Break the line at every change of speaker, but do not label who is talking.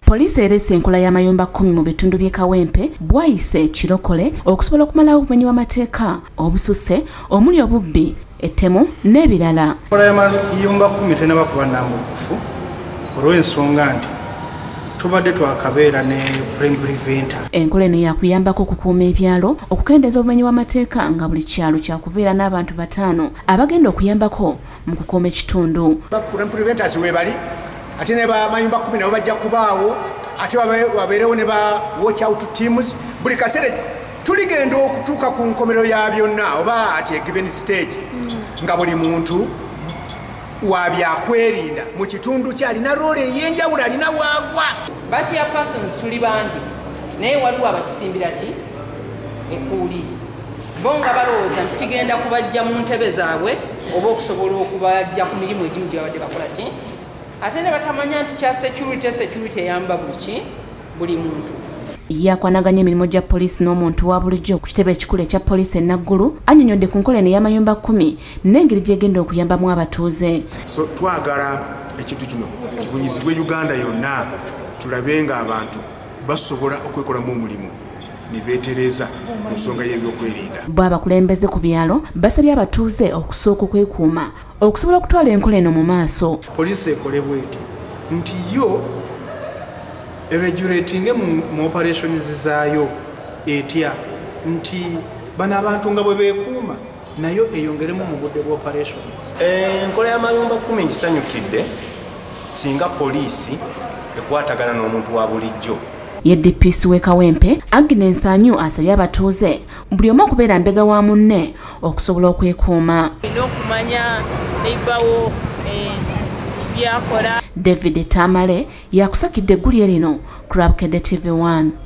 Poliisi erese enkola y'amayumba 10 mu bitundu by'e Kawempe, Bwayise, Kirokole okusobola okumalawo obumenyi bw'amateeka obususe omuli obubbi, ettemu n'ebirala.
Enkola y'amayumba 10 tenaba kuba nnambukufu olw'ensonga nti tubadde twakabeera ne preventer.
Enkola eno yakuyambako okukuuma ebyalo, okukendeeza obumenyi bw'amateeka nga buli kyalo kyakubeera n'abantu 5 abagenda okuyambako mu kukuuma ekitundu.
Preventers webali ate ne bamayumba 10 nabo bajja kubaawo ate wabeerewo ne ba watch out teams. Buli kaseera tuligenda okutuuka ku nkomerero ya byonna oba at a given stage nga buli muntu wabyakwerinda mu kitundu kyalina roole ey'enjawulo alina waagwa.
Bachi ya persons tuli bangi naye waliwo abakisimbira ki ekuuli bonga balowooza nti kigenda kubajja mu ntebe zaabwe oba okusobola okubajja ku mirimu egimu gye babadde bakola ki ate ne batamanya nti kya security eyamba buli muntu.
Yakwanaganya emirimu gya poliisi n'omuntu wa bulijjo ku kitebe ekikulu ekya poliisi e Naggulu annyonnyodde ku nkola eno y'amayumba 10 n'engeri gy'egenda okuyambamu abatuuze.
So twagala ekintu kino kibunyizibwe Uganda yonna tulabe nga abantu basobola okwekolamu omulimu ne beetereza mu nsonga y'ebyokwerinda.
Bw'abakulembeze ku byalo basabye abatuuze okusooka okwekuuma okusobola okutwala enkola eno mu maaso.
Poliisi ekole bw'eti nti yo regulating mu operations zaayo etya nti bano abantu nga bwe beekuuma nayo eyongeremu mu budde bwa operations.
Enkola y'amayumba 10 ngisanyukidde singa poliisi ekwatagana n'omuntu wa bulijjo.
Ye DPC w'e Kawempe Agnes Anyu asabye abatuuze buli omu okubeera mbega wa munne okusobola okwekuuma.
N'okumanya neibawo byakola.
David Tamale yakusakidde eggulire lino ku Rabkedde TV1.